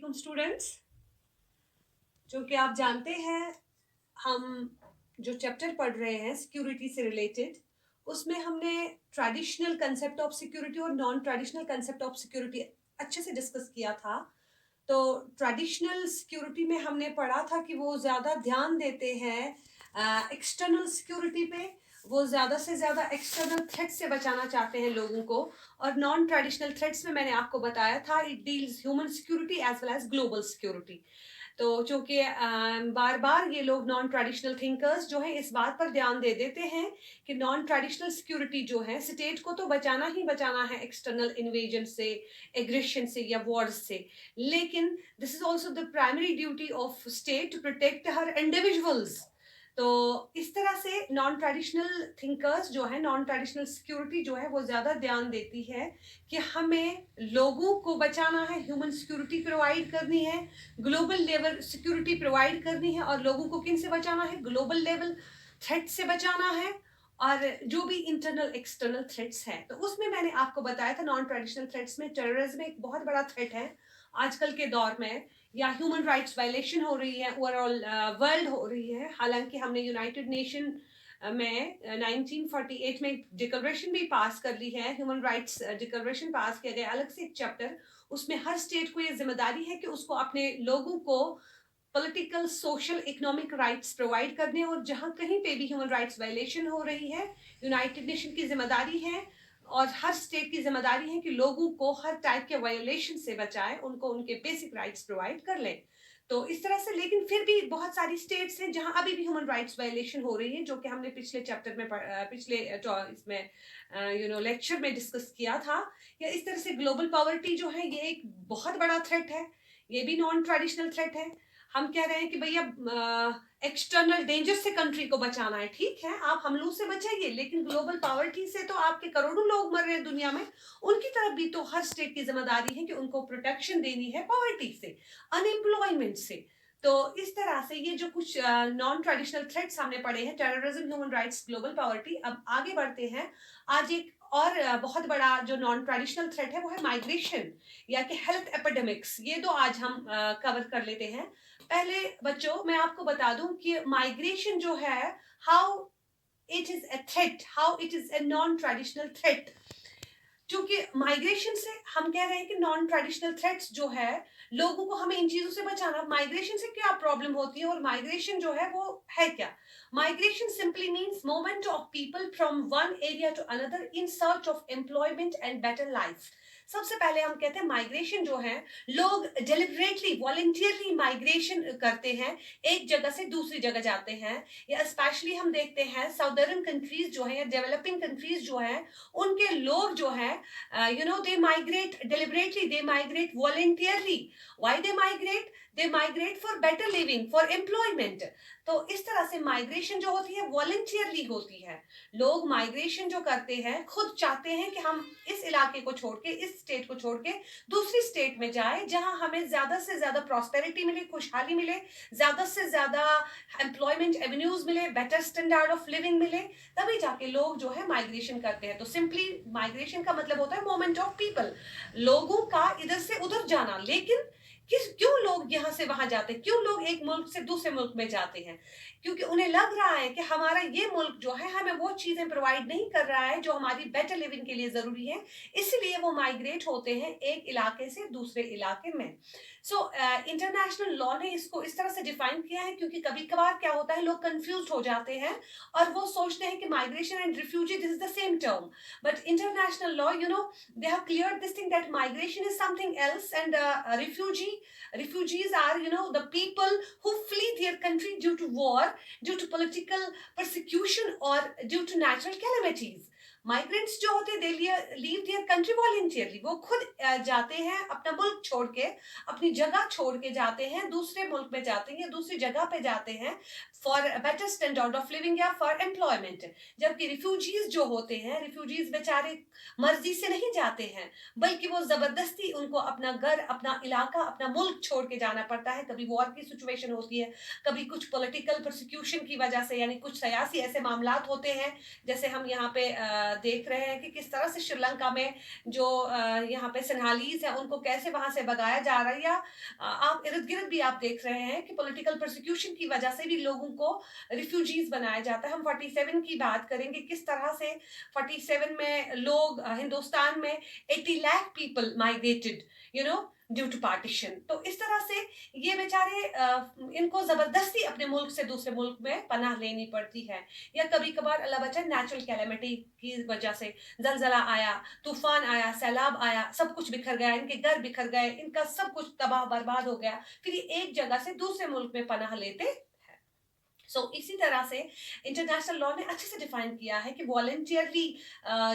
वालेकुम स्टूडेंट्स। जो कि आप जानते हैं, हम जो चैप्टर पढ़ रहे हैं सिक्योरिटी से रिलेटेड, उसमें हमने ट्रेडिशनल कंसेप्ट ऑफ सिक्योरिटी और non traditional concept of security अच्छे से डिस्कस किया था। तो ट्रेडिशनल सिक्योरिटी में हमने पढ़ा था कि वो ज़्यादा ध्यान देते हैं एक्सटर्नल सिक्योरिटी पे, वो ज़्यादा से ज़्यादा एक्सटर्नल थ्रेट से बचाना चाहते हैं लोगों को। और नॉन ट्रेडिशनल थ्रेट्स में मैंने आपको बताया था it deals human security as well as global security. तो चूंकि बार बार ये लोग नॉन ट्रेडिशनल थिंकर्स जो है इस बात पर ध्यान दे देते हैं कि नॉन ट्रेडिशनल सिक्योरिटी जो है स्टेट को तो बचाना ही बचाना है एक्सटर्नल इन्वेजन से, एग्रेशन से या वॉर्स से, लेकिन this is also the primary duty of state to protect her individuals. तो इस तरह से नॉन ट्रेडिशनल थिंकर्स जो है, नॉन ट्रेडिशनल सिक्योरिटी जो है वो ज्यादा ध्यान देती है कि हमें लोगों को बचाना है, ह्यूमन सिक्योरिटी प्रोवाइड करनी है, ग्लोबल लेवल सिक्योरिटी प्रोवाइड करनी है। और लोगों को किन से बचाना है? ग्लोबल लेवल थ्रेट से बचाना है, और जो भी इंटरनल एक्सटर्नल थ्रेट्स हैं। तो उसमें मैंने आपको बताया था नॉन ट्रेडिशनल थ्रेट्स में टेररिज्म एक बहुत बड़ा थ्रेट है आजकल के दौर में, या ह्यूमन राइट्स वायलेशन हो रही है ओवरऑल वर्ल्ड हो रही है। हालांकि हमने यूनाइटेड नेशन में 1948 में डिक्लेरेशन भी पास कर ली है, ह्यूमन राइट्स डिक्लेरेशन पास किया गया, अलग से एक चैप्टर। उसमें हर स्टेट को ये जिम्मेदारी है कि उसको अपने लोगों को political, social, economic rights provide करने, और जहां कहीं पे भी ह्यूमन राइट्स वायलेशन हो रही है, यूनाइटेड नेशन की जिम्मेदारी है और हर स्टेट की जिम्मेदारी है कि लोगों को हर टाइप के वायलेशन से बचाए, उनको उनके बेसिक राइट्स प्रोवाइड कर ले। तो इस तरह से, लेकिन फिर भी बहुत सारी स्टेट्स हैं जहां अभी भी ह्यूमन राइट्स वायलेशन हो रही है, जो कि हमने पिछले चैप्टर में पिछले इसमें लेक्चर में डिस्कस किया था। या इस तरह से ग्लोबल पॉवर्टी जो है ये एक बहुत बड़ा थ्रेट है, ये भी नॉन ट्रेडिशनल थ्रेट है। हम कह रहे हैं कि भैया एक्सटर्नल डेंजर से कंट्री को बचाना है, ठीक है, आप हमलों से बचाइए, लेकिन ग्लोबल पॉवर्टी से तो आपके करोड़ों लोग मर रहे हैं दुनिया में, उनकी तरफ भी तो हर स्टेट की जिम्मेदारी है कि उनको प्रोटेक्शन देनी है पॉवर्टी से, अनएम्प्लॉयमेंट से। तो इस तरह से ये जो कुछ नॉन ट्रेडिशनल थ्रेट्स हमने पढ़े हैं, terrorism, human rights, global poverty. अब आगे बढ़ते हैं। आज एक और बहुत बड़ा जो नॉन ट्रेडिशनल थ्रेट है वो है माइग्रेशन, या कि हेल्थ एपिडेमिक्स। ये दो आज हम कवर कर लेते हैं। पहले बच्चों मैं आपको बता दूं कि माइग्रेशन जो है, how it is a threat, how it is a non traditional threat. क्योंकि माइग्रेशन से हम कह रहे हैं कि नॉन ट्रेडिशनल थ्रेट्स जो है, लोगों को हमें इन चीजों से बचाना। माइग्रेशन से क्या प्रॉब्लम होती है और माइग्रेशन जो है वो है क्या? Migration simply means movement of people from one area to another in search of employment and better life. सबसे पहले हम कहते हैं माइग्रेशन जो है, लोग डेलिबरेटली, वॉलंटियरली माइग्रेशन करते हैं, एक जगह से दूसरी जगह जाते हैं। या स्पेशली हम देखते हैं साउदर्न कंट्रीज जो है या डेवलपिंग कंट्रीज जो है, उनके लोग जो है, they migrate deliberately, they migrate voluntarily. Why they migrate? They migrate for better living, for employment. तो इस तरह से माइग्रेशन जो होती है वॉलंटियरली होती है। लोग माइग्रेशन जो करते हैं खुद चाहते हैं कि हम इस इलाके को छोड़ के, इस स्टेट को छोड़ के दूसरी स्टेट में जाए, जहां हमें ज्यादा से ज्यादा प्रॉस्पेरिटी मिले, खुशहाली मिले, ज्यादा से ज्यादा एम्प्लॉयमेंट एवेन्यूज मिले, बेटर स्टैंडर्ड ऑफ लिविंग मिले, तभी जाके लोग जो है माइग्रेशन करते हैं। तो सिंपली माइग्रेशन का मतलब होता है मूवमेंट ऑफ पीपल, लोगों का इधर से उधर जाना। लेकिन क्यों लोग यहाँ से वहां जाते हैं, क्यों लोग एक मुल्क से दूसरे मुल्क में जाते हैं? क्योंकि उन्हें लग रहा है कि हमारा ये मुल्क जो है हमें वो चीजें प्रोवाइड नहीं कर रहा है जो हमारी बेटर लिविंग के लिए जरूरी है, इसलिए वो माइग्रेट होते हैं एक इलाके से दूसरे इलाके में। सो इंटरनेशनल लॉ ने इसको इस तरह से डिफाइन किया है, क्योंकि कभी कभार क्या होता है, लोग कंफ्यूज हो जाते हैं और वो सोचते हैं कि migration and refugee this is the same term. But international law, they have cleared this thing that migration is something else, and refugees are, the people who flee their country due to war, due to political persecution, or due to natural calamities. Migrants जो होते हैं दे leave their country voluntarily, वो खुद जाते हैं अपना मुल्क छोड़ के, अपनी जगह छोड़ के जाते हैं, दूसरे मुल्क में जाते हैं, दूसरी जगह पे जाते हैं for better standard of living या फॉर एम्प्लॉयमेंट। जबकि रिफ्यूजीज जो होते हैं, रिफ्यूजीज बेचारे मर्जी से नहीं जाते हैं, बल्कि वो जबरदस्ती उनको अपना घर, अपना इलाका, अपना मुल्क छोड़ के जाना पड़ता है। कभी वॉर की सिचुएशन होती है, कभी कुछ पॉलिटिकल प्रोसिक्यूशन की वजह से, यानी कुछ सियासी ऐसे मामलात होते हैं, जैसे हम यहाँ पे देख रहे हैं कि किस तरह से श्रीलंका में जो यहाँ पे सिन्हालीज है उनको कैसे वहां से भगाया जा रहा है, या आप इर्द गिर्द भी आप देख रहे हैं कि पॉलिटिकल प्रोसिक्यूशन की वजह से भी लोगों को रिफ्यूजीज बनाया जाता है। हम 47 की बात करेंगे, किस तरह से 47 में लोग हिंदुस्तान में 80 lakh people migrated due to partition. तो इस तरह से ये बेचारे इनको जबरदस्ती अपने मुल्क से दूसरे मुल्क में पनाह लेनी पड़ती है, या कभी कभार अल्लाह बचाए नेचुरल कैलेमिटी की वजह से जलजला आया, तूफान आया, सैलाब आया, सब कुछ बिखर गया, इनके घर बिखर गए, इनका सब कुछ तबाह बर्बाद हो गया, फिर ये एक जगह से दूसरे मुल्क में पनाह लेते हैं। इसी तरह से इंटरनेशनल लॉ ने अच्छे से डिफाइन किया है कि वॉलंटियरली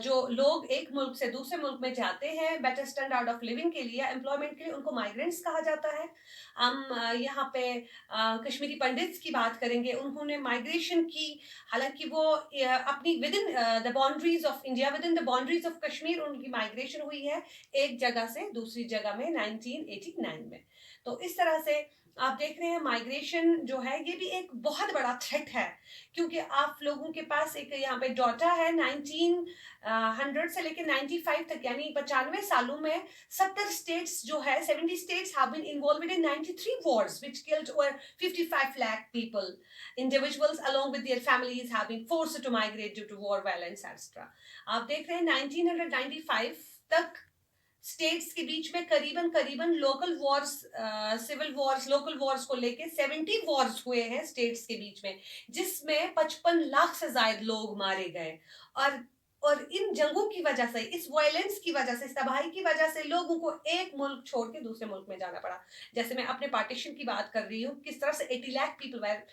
जो लोग एक मुल्क से दूसरे मुल्क में जाते हैं बेटर स्टैंडर्ड ऑफ लिविंग के लिए, एम्प्लॉयमेंट के लिए, उनको माइग्रेंट्स कहा जाता है। हम यहाँ पे कश्मीरी पंडित्स की बात करेंगे, उन्होंने माइग्रेशन की, हालांकि वो अपनी with in the boundaries of India, with in the boundaries of Kashmir उनकी माइग्रेशन हुई है एक जगह से दूसरी जगह में 1989 में। तो इस तरह से आप देख रहे हैं माइग्रेशन जो है ये भी एक बहुत बड़ा थ्रेट है, क्योंकि आप लोगों के पास एक यहाँ पे डाटा है 1900 से लेकर 95 तक, यानी 95 सालों में 70 स्टेट्स जो है 70 states have been involved in 93 wars which killed over 55 lakh people. Individuals along with their families have been forced to migrate due to war, violence, etc. आप देख रहे हैं 1995 तक स्टेट्स के बीच में करीबन करीबन local wars, civil wars, local wars को लेके 70 वॉर्स हुए हैं स्टेट्स के बीच में, जिसमें 55 लाख से ज्यादा लोग मारे गए। और इन जंगों की वजह से, इस वायलेंस की वजह से, इस तबाही की वजह से लोगों को एक मुल्क छोड़ के दूसरे मुल्क में जाना पड़ा। जैसे मैं अपने पार्टीशन की बात कर रही हूँ, किस तरह से 80 lakh people were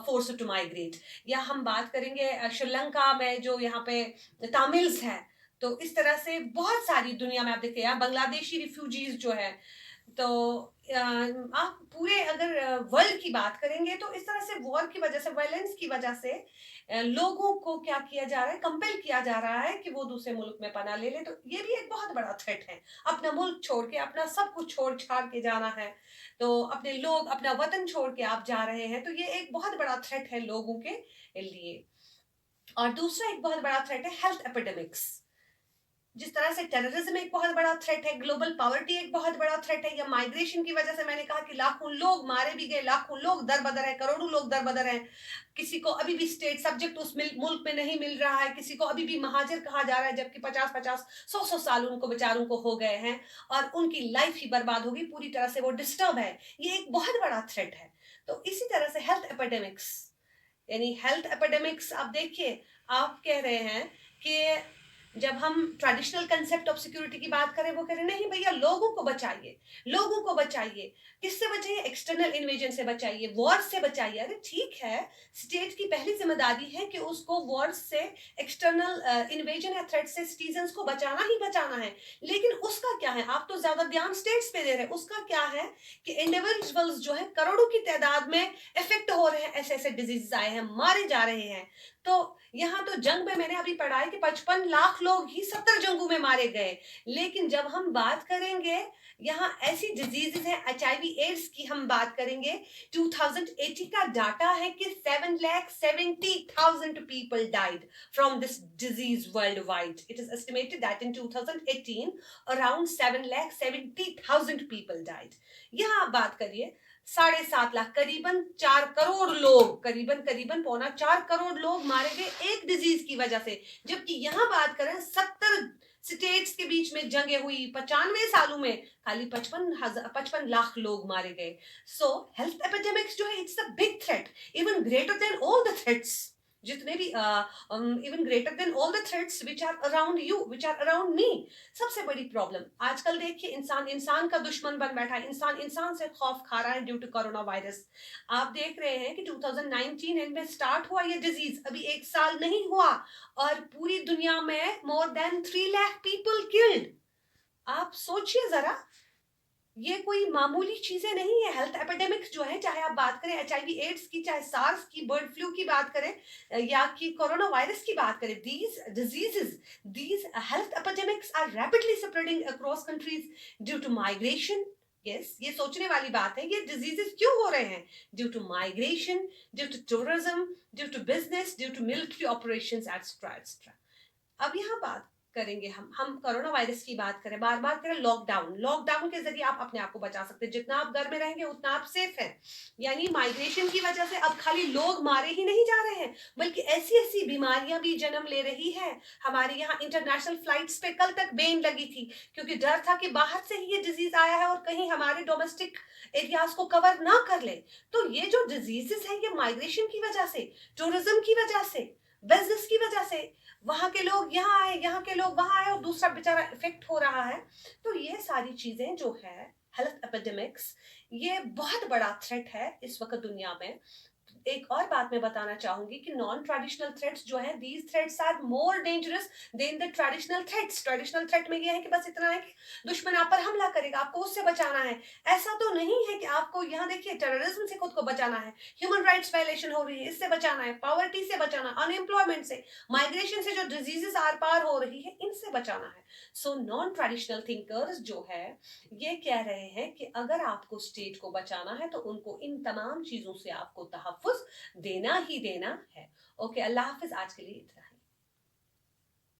forced to migrate. या हम बात करेंगे श्रीलंका में जो यहाँ पे तामिल्स हैं, तो इस तरह से बहुत सारी दुनिया में आप देखिए, यहाँ बांग्लादेशी रिफ्यूजीज जो है, तो आप पूरे अगर वर्ल्ड की बात करेंगे तो इस तरह से वॉर की वजह से, वायलेंस की वजह से लोगों को क्या किया जा रहा है, कंपेल किया जा रहा है कि वो दूसरे मुल्क में पनाह ले ले। तो ये भी एक बहुत बड़ा थ्रेट है, अपना मुल्क छोड़ के, अपना सब कुछ छोड़ छाड़ के जाना है, तो अपने लोग, अपना वतन छोड़ के आप जा रहे हैं, तो ये एक बहुत बड़ा थ्रेट है लोगों के लिए। और दूसरा एक बहुत बड़ा थ्रेट है हेल्थ एपिडेमिक्स। जिस तरह से टेररिज्म एक बहुत बड़ा थ्रेट है, ग्लोबल पॉवर्टी एक बहुत बड़ा थ्रेट है, या माइग्रेशन की वजह से मैंने कहा कि लाखों लोग मारे भी गए, लाखों लोग दर बदर है, करोड़ों लोग दर बदर हैं, किसी को अभी भी स्टेट सब्जेक्ट उस मुल्क में नहीं मिल रहा है, किसी को अभी भी महाजिर कहा जा रहा है, जबकि 50-50 100 साल उनको बेचारों को हो गए हैं और उनकी लाइफ ही बर्बाद होगी, पूरी तरह से वो डिस्टर्ब है। ये एक बहुत बड़ा थ्रेट है। तो इसी तरह से हेल्थ एपिडेमिक्स, यानी हेल्थ एपिडेमिक्स आप देखिए, आप कह रहे हैं कि जब हम ट्रेडिशनल कंसेप्ट ऑफ सिक्योरिटी की बात करें, वो कह रहे नहीं भैया लोगों को बचाइए, लोगों को बचाइए। किससे बचाइए? एक्सटर्नल इन्वेजन से बचाइए, वॉर से बचाइए। अरे ठीक है, स्टेट की पहली जिम्मेदारी है कि उसको वॉर से, एक्सटर्नल इन्वेजन या थ्रेट से सिटीजन्स को बचाना ही बचाना है, लेकिन उसका क्या है? आप तो ज्यादा ध्यान स्टेट्स पे दे रहे हैं, उसका क्या है कि इंडिविजुअल्स जो है करोड़ों की तादाद में इफेक्ट हो रहे हैं, ऐसे ऐसे डिजीज आए हैं, मारे जा रहे हैं। तो यहाँ तो जंग में मैंने अभी पढ़ा है कि 55 लाख लोग ही 70 जंगों में मारे गए। लेकिन जब हम बात करेंगे, यहाँ ऐसी डिजीजेस हैं, HIV एड्स की हम बात करेंगे, 2080 का डाटा है कि 7,70,000 people died from this disease worldwide. It is estimated that in 2018 around 7,70,000 people died. यहाँ आप बात करिए 7.5 लाख, करीबन 4 करोड़ लोग, करीबन 4.25 करोड़ लोग मारे गए एक डिजीज की वजह से। जबकि यहाँ बात करें 70 स्टेट्स के बीच में जंगें हुई, 95 सालों में खाली 55 लाख लोग मारे गए। सो हेल्थ एपिडेमिक्स जो है, it's a big threat, even greater than all the threats, जितने भी even greater than all the threats which are around you, which are around me. सबसे बड़ी प्रॉब्लम आजकल देखिए, इंसान इंसान का दुश्मन बन बैठा है, इंसान इंसान से खौफ खा रहा है ड्यू टू कोरोना वायरस। आप देख रहे हैं कि 2019 में स्टार्ट हुआ ये डिजीज, अभी 1 साल नहीं हुआ और पूरी दुनिया में more than 3 lakh people killed. आप सोचिए जरा, ये कोई मामूली चीजें नहीं है। हेल्थ एपिडेमिक्स जो है, चाहे आप बात करें HIV एड्स की, चाहे सार्स की, बर्ड फ्लू की बात करें, या कि कोरोना वायरस की बात करें, these diseases, these health epidemics are rapidly spreading across countries due to migration. Yes, ये सोचने वाली बात है, ये diseases क्यों हो रहे हैं? Due to migration, due to tourism, due to business, due to military operations, etc., etc. अब यहाँ बात करेंगे हम कोरोना वायरस की बात करें, बार बार करें लॉकडाउन, लॉकडाउन के जरिए आप अपने आप को बचा सकते हैं, जितना आप घर में रहेंगे उतना आप सेफ हैं। यानी माइग्रेशन की वजह से अब खाली लोग मारे ही नहीं जा रहे हैं, बल्कि ऐसी ऐसी बीमारियां भी जन्म ले रही है। हमारे यहाँ इंटरनेशनल फ्लाइट्स पे कल तक बैन लगी थी, क्योंकि डर था कि बाहर से ही ये डिजीज आया है और कहीं हमारे डोमेस्टिक एरियाज को कवर ना कर ले। तो ये जो डिजीजेस है, ये माइग्रेशन की वजह से, टूरिज्म की वजह से, बिजनेस की वजह से, वहां के लोग यहाँ आए, यहाँ के लोग वहां आए और दूसरा बेचारा इफेक्ट हो रहा है। तो ये सारी चीजें जो है, हेल्थ एपिडेमिक्स, ये बहुत बड़ा थ्रेट है इस वक्त दुनिया में। एक और बात मैं बताना चाहूंगी कि नॉन ट्रेडिशनल थ्रेट्स जो है, these threats are more dangerous than the traditional threats. Traditional threat में ये है कि बस इतना है कि दुश्मन आप पर हमला करेगा, आपको उससे बचाना है। ऐसा तो नहीं है कि आपको, यहाँ देखिए, टेररिज्म से खुद को बचाना है, ह्यूमन राइट्स वायलेशन हो रही है, इससे बचाना है, पॉवर्टी से बचाना, अनएम्प्लॉयमेंट से, माइग्रेशन से जो डिजीजेस आर पार हो रही है, इनसे बचाना है। सो नॉन ट्रेडिशनल थिंकर्स जो है, ये कह रहे हैं कि अगर आपको स्टेट को बचाना है तो उनको इन तमाम चीजों से आपको तहफ़्फ़ुज़ देना ही देना है। ओके, अल्लाह हाफ़िज़, आज के लिए इतना ही।